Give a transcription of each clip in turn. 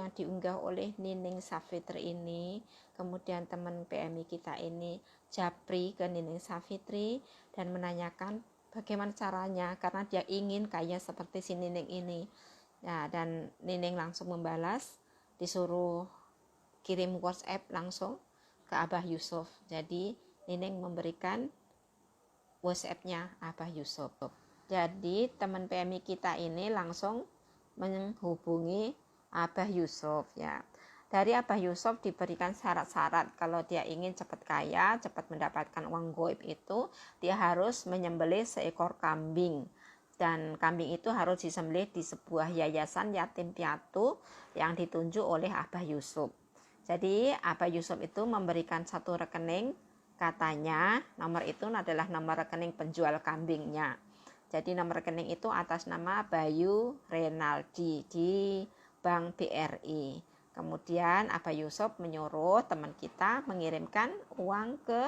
yang diunggah oleh Nining Savitri ini, kemudian teman PMI kita ini japri ke Nining Savitri dan menanyakan bagaimana caranya, karena dia ingin kayak seperti si Nining ini. Nah, dan Nining langsung membalas, disuruh kirim WhatsApp langsung ke Abah Yusuf. Jadi Nining memberikan WhatsApp-nya Abah Yusuf. Jadi teman PMI kita ini langsung menghubungi Abah Yusuf ya. Dari Abah Yusuf diberikan syarat-syarat kalau dia ingin cepat kaya, cepat mendapatkan uang goib itu, dia harus menyembelih seekor kambing. Dan kambing itu harus disembelih di sebuah yayasan yatim piatu yang ditunjuk oleh Abah Yusuf. Jadi Abah Yusuf itu memberikan satu rekening, katanya nomor itu adalah nomor rekening penjual kambingnya. Jadi nomor rekening itu atas nama Bayu Renaldi di Bank BRI. Kemudian Abah Yusuf menyuruh teman kita mengirimkan uang ke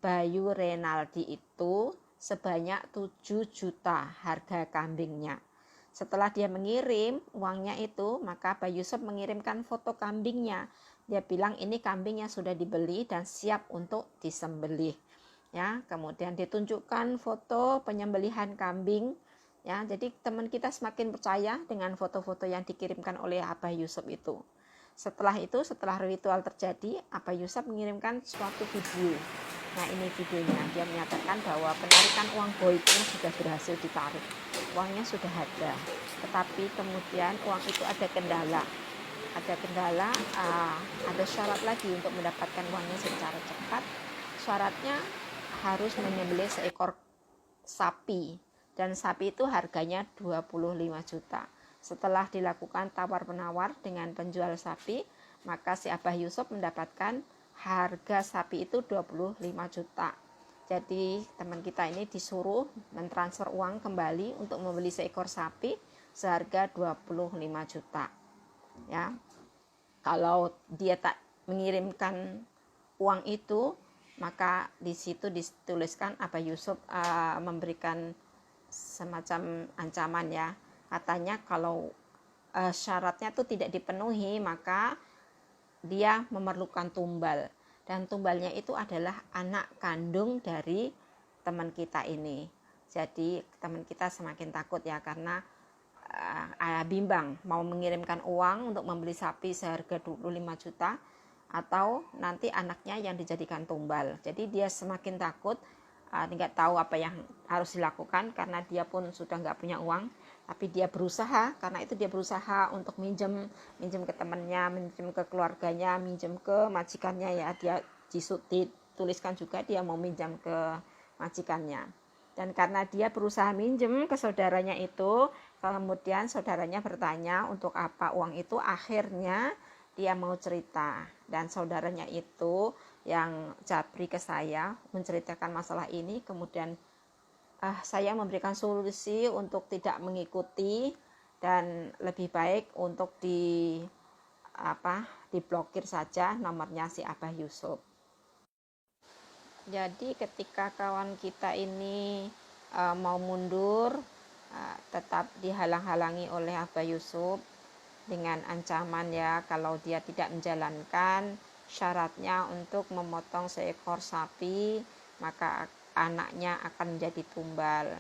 Bayu Renaldi itu sebanyak 7 juta harga kambingnya. Setelah dia mengirim uangnya itu, maka Abah Yusuf mengirimkan foto kambingnya. Dia bilang ini kambing yang sudah dibeli dan siap untuk disembelih. Ya, kemudian ditunjukkan foto penyembelihan kambing. Ya, jadi teman kita semakin percaya dengan foto-foto yang dikirimkan oleh Abah Yusuf itu. Setelah itu, setelah ritual terjadi, Abah Yusuf mengirimkan suatu video. Nah, ini videonya. Dia menyatakan bahwa penarikan uang goibnya sudah berhasil ditarik. Uangnya sudah ada. Tetapi kemudian uang itu ada kendala. Ada syarat lagi untuk mendapatkan uangnya secara cepat. Syaratnya harus menyembelih seekor sapi. Dan sapi itu harganya 25 juta. Setelah dilakukan tawar-menawar dengan penjual sapi, maka si Abah Yusuf mendapatkan harga sapi itu 25 juta. Jadi teman kita ini disuruh mentransfer uang kembali untuk membeli seekor sapi seharga 25 juta. Ya. Kalau dia tak mengirimkan uang itu, maka di situ dituliskan Abah Yusuf memberikan semacam ancaman ya. Katanya kalau syaratnya itu tidak dipenuhi, maka dia memerlukan tumbal. Dan tumbalnya itu adalah anak kandung dari teman kita ini. Jadi teman kita semakin takut ya, karena bimbang mau mengirimkan uang untuk membeli sapi seharga 25 juta atau nanti anaknya yang dijadikan tumbal. Jadi dia semakin takut, nggak tahu apa yang harus dilakukan karena dia pun sudah nggak punya uang. Tapi dia berusaha, karena itu dia berusaha untuk minjem ke temannya, minjem ke keluarganya, minjem ke majikannya ya. Dia dituliskan juga dia mau minjam ke majikannya. Dan karena dia berusaha minjem ke saudaranya itu, kemudian saudaranya bertanya untuk apa uang itu, akhirnya dia mau cerita. Dan saudaranya itu yang japri ke saya menceritakan masalah ini, kemudian saya memberikan solusi untuk tidak mengikuti dan lebih baik untuk diblokir saja nomornya si Abah Yusuf. Jadi ketika kawan kita ini mau mundur, tetap dihalang-halangi oleh Abah Yusuf dengan ancaman ya, kalau dia tidak menjalankan syaratnya untuk memotong seekor sapi, maka anaknya akan menjadi tumbal.